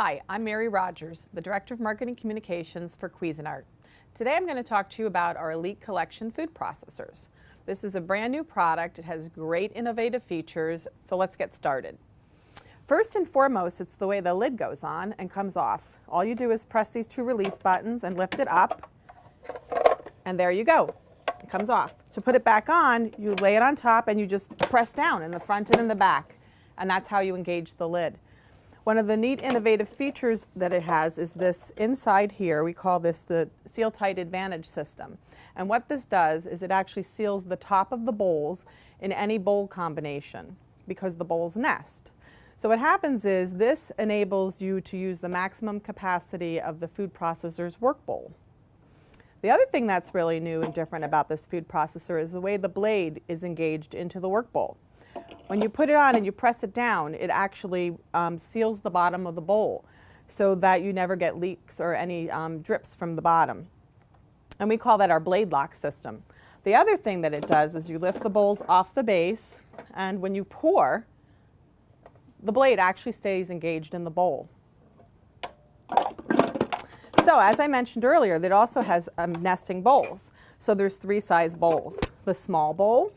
Hi, I'm Mary Rogers, the Director of Marketing Communications for Cuisinart. Today I'm going to talk to you about our Elite Collection food processors. This is a brand new product. It has great innovative features, so let's get started. First and foremost, it's the way the lid goes on and comes off. All you do is press these two release buttons and lift it up, and there you go. It comes off. To put it back on, you lay it on top and you just press down in the front and in the back, and that's how you engage the lid. One of the neat innovative features that it has is this inside here. We call this the Seal Tight Advantage system. And what this does is it actually seals the top of the bowls in any bowl combination because the bowls nest. So what happens is this enables you to use the maximum capacity of the food processor's work bowl. The other thing that's really new and different about this food processor is the way the blade is engaged into the work bowl. When you put it on and you press it down, it actually seals the bottom of the bowl so that you never get leaks or any drips from the bottom. And we call that our blade lock system. The other thing that it does is you lift the bowls off the base, and when you pour, the blade actually stays engaged in the bowl. So as I mentioned earlier, it also has nesting bowls. So there's three size bowls: the small bowl,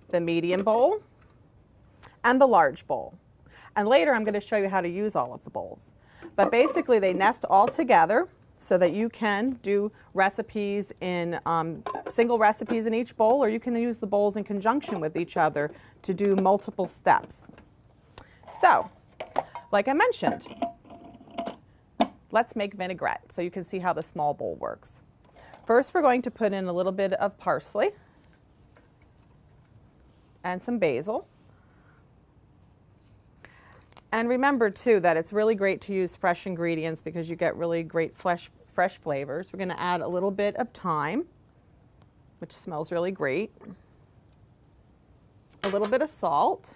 the medium bowl, and the large bowl. And later I'm going to show you how to use all of the bowls. But basically they nest all together so that you can do recipes in single recipes in each bowl, or you can use the bowls in conjunction with each other to do multiple steps. So, like I mentioned, let's make vinaigrette so you can see how the small bowl works. First we're going to put in a little bit of parsley and some basil. And remember too that it's really great to use fresh ingredients because you get really great fresh flavors. We're going to add a little bit of thyme, which smells really great. A little bit of salt.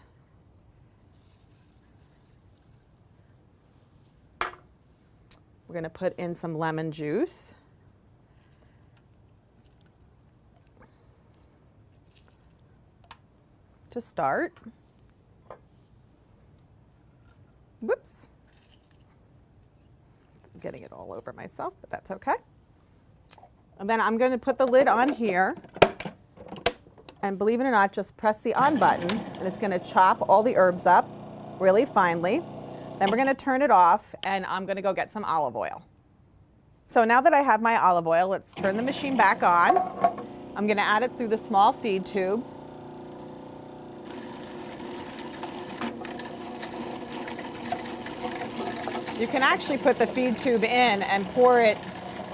We're going to put in some lemon juice. To start. Whoops. I'm getting it all over myself, but that's okay. And then I'm going to put the lid on here, and believe it or not, just press the on button and it's going to chop all the herbs up really finely. Then we're going to turn it off, and I'm going to go get some olive oil. So now that I have my olive oil, let's turn the machine back on. I'm going to add it through the small feed tube. You can actually put the feed tube in and pour it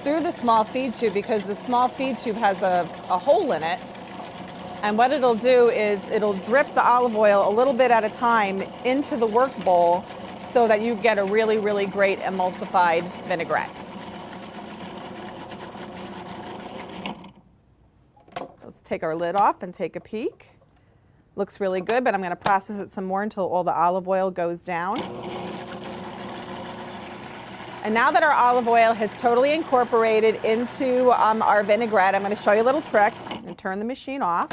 through the small feed tube because the small feed tube has a hole in it. And what it'll do is it'll drip the olive oil a little bit at a time into the work bowl so that you get a really, really great emulsified vinaigrette. Let's take our lid off and take a peek. Looks really good, but I'm going to process it some more until all the olive oil goes down. And now that our olive oil has totally incorporated into our vinaigrette, I'm going to show you a little trick. I'm going to turn the machine off,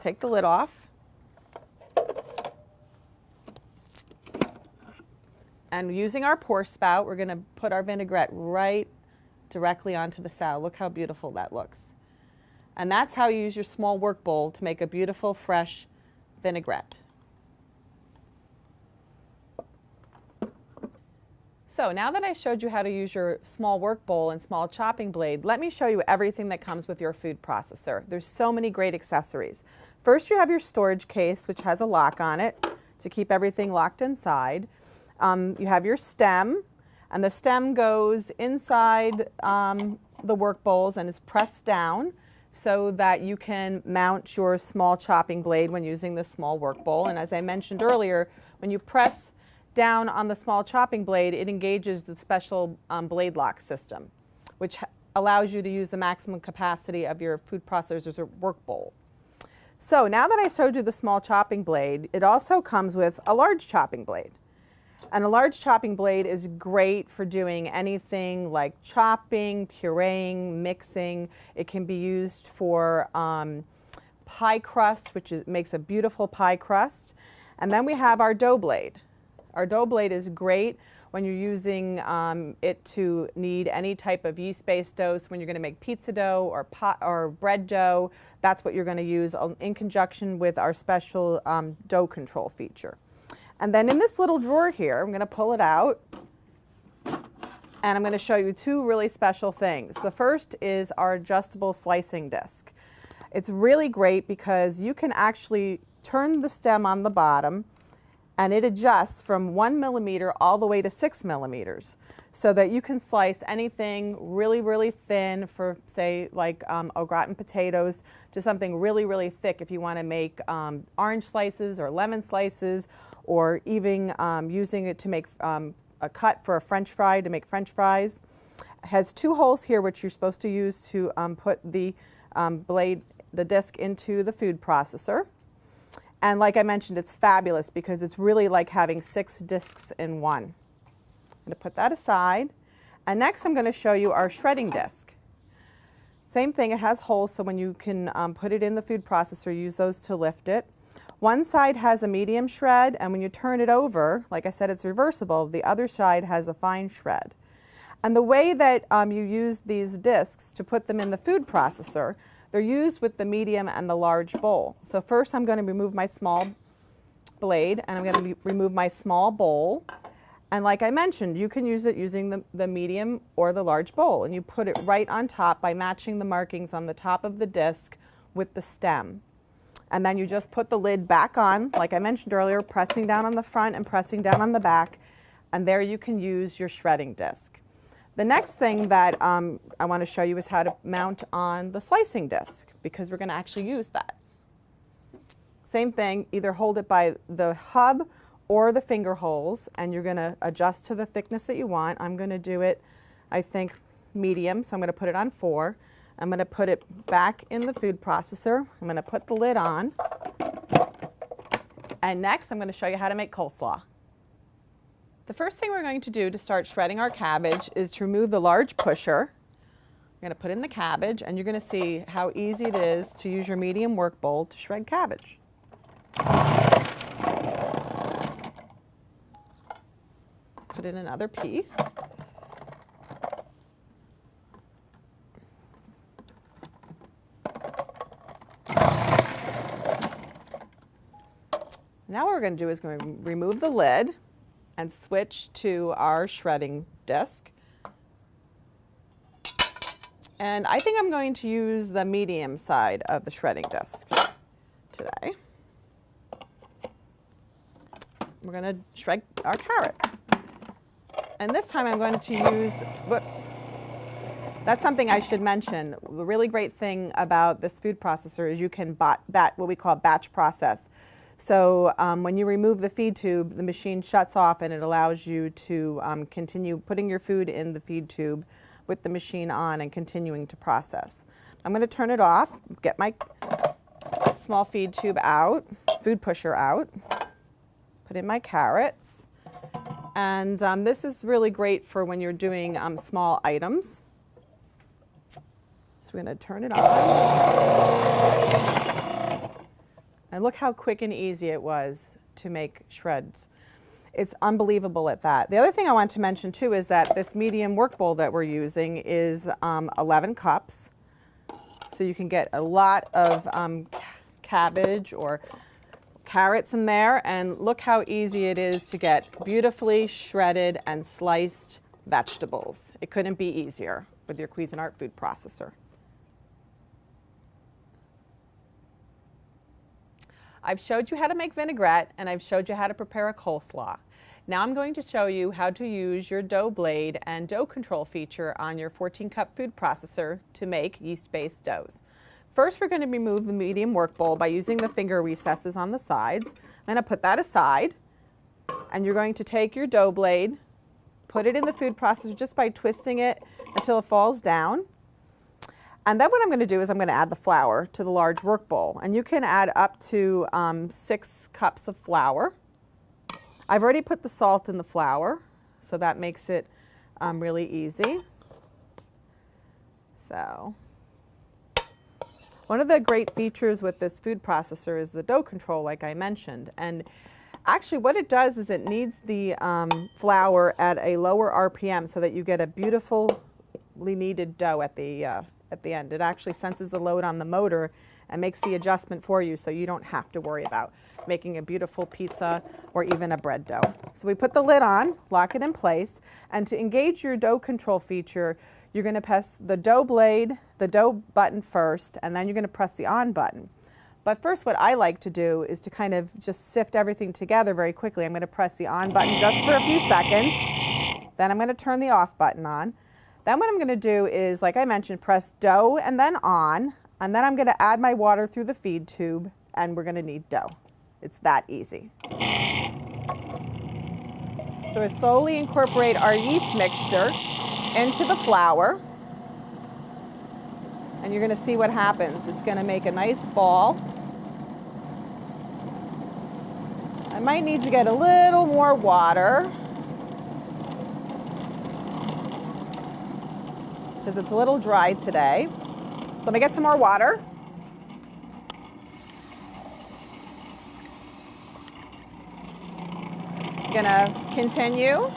take the lid off, and using our pour spout, we're going to put our vinaigrette right directly onto the salad. Look how beautiful that looks. And that's how you use your small work bowl to make a beautiful, fresh vinaigrette. So now that I showed you how to use your small work bowl and small chopping blade, let me show you everything that comes with your food processor. There's so many great accessories. First, you have your storage case, which has a lock on it to keep everything locked inside. You have your stem, and the stem goes inside the work bowls and is pressed down so that you can mount your small chopping blade when using the small work bowl. And as I mentioned earlier, when you press down on the small chopping blade, it engages the special blade lock system, which allows you to use the maximum capacity of your food processor's work bowl. So now that I showed you the small chopping blade, it also comes with a large chopping blade. And a large chopping blade is great for doing anything like chopping, pureeing, mixing. It can be used for pie crust, which makes a beautiful pie crust. And then we have our dough blade. Our dough blade is great when you're using it to knead any type of yeast-based dough. So when you're going to make pizza dough or bread dough, that's what you're going to use in conjunction with our special dough control feature. And then in this little drawer here, I'm going to pull it out, and I'm going to show you two really special things. The first is our adjustable slicing disc. It's really great because you can actually turn the stem on the bottom, and it adjusts from 1 millimeter all the way to 6 millimeters, so that you can slice anything really, really thin for, say, like au gratin potatoes, to something really, really thick if you want to make orange slices or lemon slices, or even using it to make a cut for a French fry, to make French fries. It has two holes here which you're supposed to use to put the disc into the food processor. And like I mentioned, it's fabulous because it's really like having 6 discs in one. I'm going to put that aside. And next I'm going to show you our shredding disc. Same thing, it has holes, so when you can put it in the food processor, use those to lift it. One side has a medium shred, and when you turn it over, like I said, it's reversible. The other side has a fine shred. And the way that you use these discs to put them in the food processor, they're used with the medium and the large bowl. So first I'm going to remove my small blade, and I'm going to remove my small bowl. And like I mentioned, you can use it using the medium or the large bowl. And you put it right on top by matching the markings on the top of the disc with the stem. And then you just put the lid back on, like I mentioned earlier, pressing down on the front and pressing down on the back. And there you can use your shredding disc. The next thing that I want to show you is how to mount on the slicing disc, because we're going to actually use that. Same thing, either hold it by the hub or the finger holes, and you're going to adjust to the thickness that you want. I'm going to do it, I think, medium, so I'm going to put it on 4. I'm going to put it back in the food processor. I'm going to put the lid on. And next, I'm going to show you how to make coleslaw. The first thing we're going to do to start shredding our cabbage is to remove the large pusher. You're going to put in the cabbage, and you're going to see how easy it is to use your medium work bowl to shred cabbage. Put in another piece. Now what we're going to do is going to remove the lid and switch to our shredding disc. And I think I'm going to use the medium side of the shredding disc today. We're going to shred our carrots. And this time I'm going to use, whoops, that's something I should mention. The really great thing about this food processor is you can what we call batch process. So when you remove the feed tube, the machine shuts off, and it allows you to continue putting your food in the feed tube with the machine on and continuing to process. I'm going to turn it off, get my small feed tube out, food pusher out, put in my carrots. And this is really great for when you're doing small items. So we're going to turn it on. And look how quick and easy it was to make shreds. It's unbelievable at that. The other thing I want to mention too is that this medium work bowl that we're using is 11 cups. So you can get a lot of cabbage or carrots in there, and look how easy it is to get beautifully shredded and sliced vegetables. It couldn't be easier with your Cuisinart food processor. I've showed you how to make vinaigrette, and I've showed you how to prepare a coleslaw. Now I'm going to show you how to use your dough blade and dough control feature on your 14-cup food processor to make yeast-based doughs. First, we're going to remove the medium work bowl by using the finger recesses on the sides. I'm going to put that aside, and you're going to take your dough blade, put it in the food processor just by twisting it until it falls down. And then what I'm going to do is I'm going to add the flour to the large work bowl. And you can add up to 6 cups of flour. I've already put the salt in the flour, so that makes it really easy. So one of the great features with this food processor is the dough control, like I mentioned. And Actually, what it does is it kneads the flour at a lower RPM so that you get a beautifully kneaded dough at the end. It actually senses the load on the motor and makes the adjustment for you so you don't have to worry about making a beautiful pizza or even a bread dough. So we put the lid on, lock it in place, and to engage your dough control feature, you're going to press the dough blade, the dough button first, and then you're going to press the on button. But first, what I like to do is to kind of just sift everything together very quickly. I'm going to press the on button just for a few seconds. Then I'm going to turn the off button on. Then what I'm going to do is, like I mentioned, press dough and then on, and then I'm going to add my water through the feed tube, and we're going to knead dough. It's that easy. So we slowly incorporate our yeast mixture into the flour, and you're going to see what happens. It's going to make a nice ball. I might need to get a little more water because it's a little dry today. So let me get some more water. Gonna continue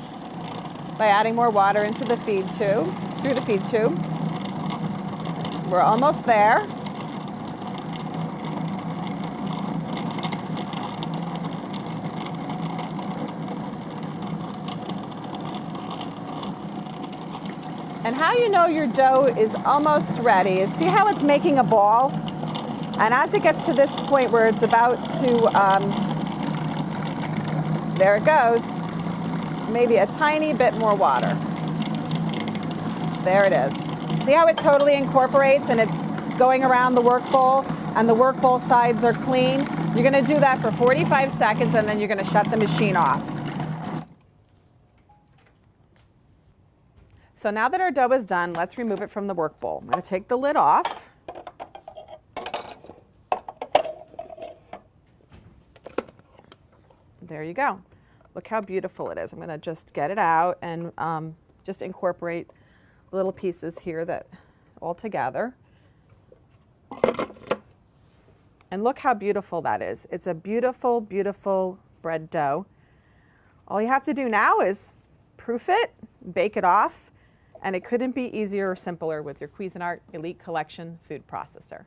by adding more water into the feed tube, through the feed tube. We're almost there. And how you know your dough is almost ready is see how it's making a ball? And as it gets to this point where it's about to, there it goes, maybe a tiny bit more water. There it is. See how it totally incorporates and it's going around the work bowl and the work bowl sides are clean? You're going to do that for 45 seconds and then you're going to shut the machine off. So now that our dough is done, let's remove it from the work bowl. I'm going to take the lid off. There you go. Look how beautiful it is. I'm going to just get it out and just incorporate little pieces here that all together. And look how beautiful that is. It's a beautiful, beautiful bread dough. All you have to do now is proof it, bake it off, and it couldn't be easier or simpler with your Cuisinart Elite Collection food processor.